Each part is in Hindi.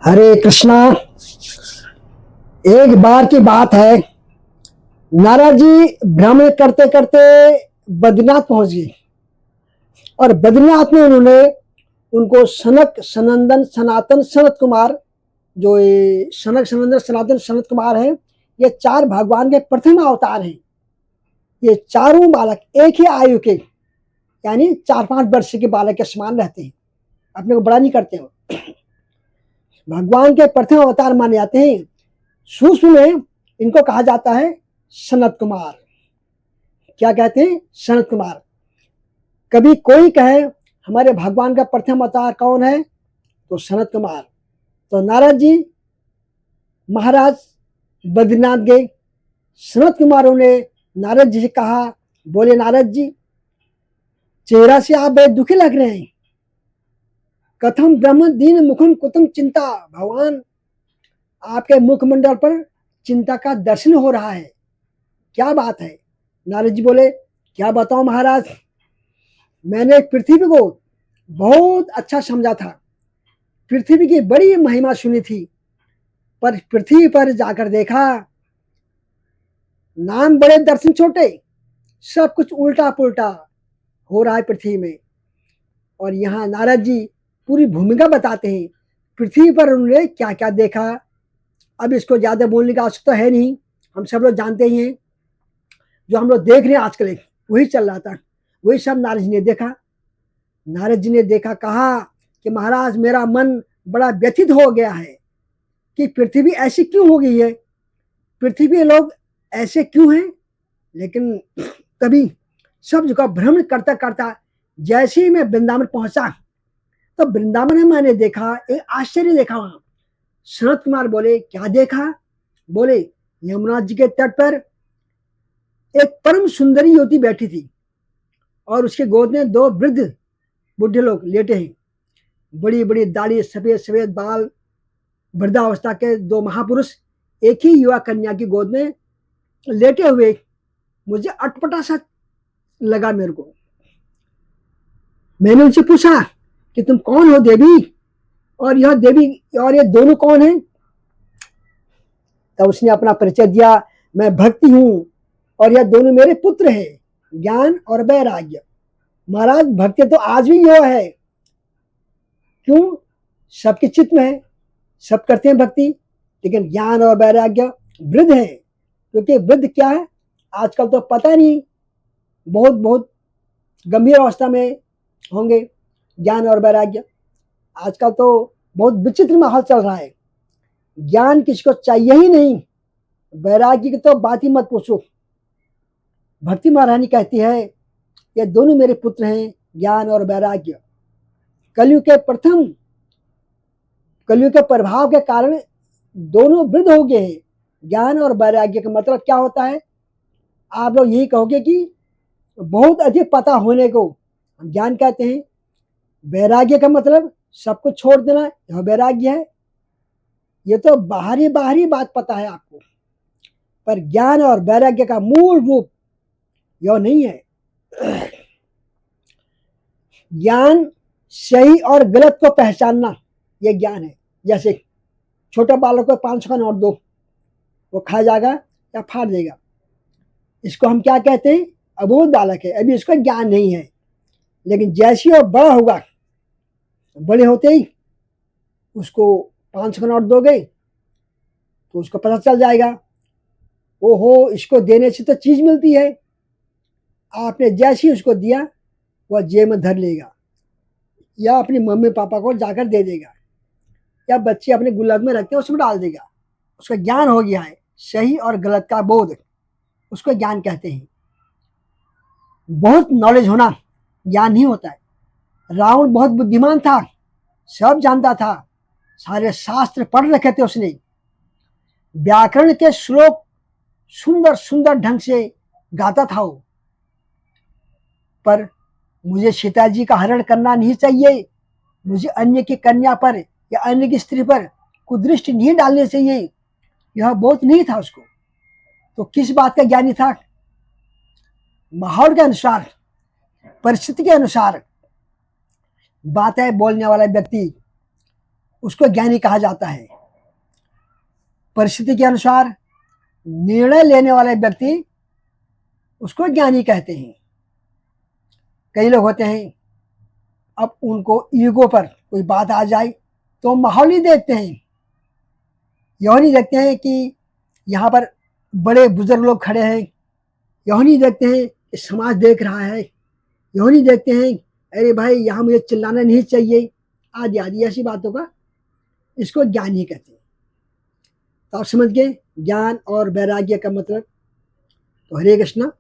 हरे कृष्णा। एक बार की बात है, नारद जी भ्रमण करते करते बद्रीनाथ पहुंच गए और बद्रीनाथ में उन्होंने उनको सनक सनंदन सनातन सनत कुमार, जो ये सनक सनंदन सनातन सनत कुमार हैं, ये चार भगवान के प्रथम अवतार हैं। ये चारों बालक एक ही आयु के, यानी 4-5 वर्ष के बालक के समान रहते हैं, अपने को बड़ा नहीं करते हैं। भगवान के प्रथम अवतार माने जाते हैं। सूक्ष्म में इनको कहा जाता है सनत कुमार। क्या कहते हैं? सनत कुमार। कभी कोई कहे हमारे भगवान का प्रथम अवतार कौन है, तो सनत कुमार। तो नारद जी महाराज बद्रीनाथ गए। सनत कुमारों ने नारद जी से कहा, बोले नारद जी, चेहरा से आप बड़े दुखी लग रहे हैं। कथम ब्रह्म दीन मुखम कुतम चिंता। भगवान, आपके मुखमंडल पर चिंता का दर्शन हो रहा है, क्या बात है? नारद जी बोले, क्या बताऊं महाराज, मैंने पृथ्वी को बहुत अच्छा समझा था, पृथ्वी की बड़ी महिमा सुनी थी, पर पृथ्वी पर जाकर देखा, नाम बड़े दर्शन छोटे, सब कुछ उल्टा पुल्टा हो रहा है पृथ्वी में। और यहाँ नारद जी पूरी भूमिका बताते हैं, पृथ्वी पर उन्होंने क्या क्या देखा। अब इसको ज्यादा बोलने की आवश्यकता है नहीं, हम सब लोग जानते ही हैं। जो हम लोग देख रहे हैं आजकल वही चल रहा था, वही सब नारद जी ने देखा। नारद जी ने देखा, कहा कि महाराज, मेरा मन बड़ा व्यथित हो गया है कि पृथ्वी ऐसी क्यों हो गई है, पृथ्वी पे लोग ऐसे क्यों हैं। लेकिन तभी सब जगह भ्रमण करता करता जैसे ही मैं वृंदावन पहुंचा, तो वृंदावन में मैंने देखा, एक आश्चर्य देखा। वहां सनत कुमार बोले, क्या देखा? बोले, यमुना जी के तट पर एक परम सुंदरी युवती बैठी थी और उसके गोद में दो वृद्ध बुढ़े लोग लेटे हैं। बड़ी बड़ी दाढ़ी, सफेद सफेद बाल, वृद्धावस्था के दो महापुरुष एक ही युवा कन्या की गोद में लेटे हुए। मुझे अटपटा सा लगा मेरे को। मैंने उनसे पूछा कि तुम कौन हो देवी, और यह देवी और ये दोनों कौन हैं? तब उसने अपना परिचय दिया, मैं भक्ति हूं और यह दोनों मेरे पुत्र हैं, ज्ञान और वैराग्य। महाराज, भक्ति तो आज भी यह है, क्यों? सबके चित्त में है, सब करते हैं भक्ति, लेकिन ज्ञान और वैराग्य वृद्ध है। क्योंकि वृद्ध क्या है आजकल तो पता नहीं, बहुत बहुत गंभीर अवस्था में होंगे। ज्ञान और वैराग्य आजकल तो बहुत विचित्र माहौल चल रहा है। ज्ञान किसको चाहिए ही नहीं, वैराग्य की तो बात ही मत पूछो। भक्ति महारानी कहती है, ये दोनों मेरे पुत्र हैं, ज्ञान और वैराग्य। कलयुग के प्रभाव के कारण दोनों वृद्ध हो गए हैं। ज्ञान और वैराग्य का मतलब क्या होता है? आप लोग यही कहोगे कि बहुत अधिक पता होने को हम ज्ञान कहते हैं। वैराग्य का मतलब सब कुछ छोड़ देना, यह वैराग्य है। ये तो बाहरी बाहरी बात पता है आपको, पर ज्ञान और वैराग्य का मूल रूप यह नहीं है। ज्ञान सही और गलत को पहचानना, यह ज्ञान है। जैसे छोटे बालक को 500 का नोट दो, वो खा जाएगा या फाड़ देगा, इसको हम क्या कहते हैं? अबोध बालक है, अभी इसको ज्ञान नहीं है। लेकिन जैसे ही वो बड़ा होगा, बड़े होते ही उसको 500 का नोट दोगे तो उसको पता चल जाएगा, ओहो, इसको देने से तो चीज मिलती है। आपने जैसे ही उसको दिया, वह जेब में धर लेगा या अपनी मम्मी पापा को जाकर दे देगा, या बच्चे अपने गुल्लक में रखते हैं उसमें डाल देगा। उसका ज्ञान हो गया है, सही और गलत का बोध, उसको ज्ञान कहते हैं। बहुत नॉलेज होना ज्ञान नहीं होता है। रावण बहुत बुद्धिमान था, सब जानता था, सारे शास्त्र पढ़ रखे थे उसने, व्याकरण के श्लोक सुंदर सुंदर ढंग से गाता था वो। पर मुझे सीता जी का हरण करना नहीं चाहिए, मुझे अन्य की कन्या पर या अन्य की स्त्री पर कुदृष्टि नहीं डालनी चाहिए, यह बहुत नहीं था उसको। तो किस बात का ज्ञानी था? माहौल के अनुसार, परिस्थिति के अनुसार बातें बोलने वाला व्यक्ति उसको ज्ञानी कहा जाता है। परिस्थिति के अनुसार निर्णय लेने वाले व्यक्ति उसको ज्ञानी कहते हैं। कई लोग होते हैं, अब उनको ईगो पर कोई बात आ जाए तो माहौल ही देखते हैं, यह नहीं देखते हैं कि यहाँ पर बड़े बुजुर्ग लोग खड़े हैं, यह नहीं देखते हैं कि समाज देख रहा है, यह नहीं देखते हैं अरे भाई यहाँ मुझे चिल्लाना नहीं चाहिए, आदि आदि ऐसी बातों का इसको ज्ञान ही कहते हैं। तो आप समझ गए ज्ञान और वैराग्य का मतलब। तो हरे कृष्णा।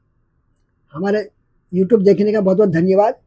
हमारे YouTube देखने का बहुत बहुत धन्यवाद।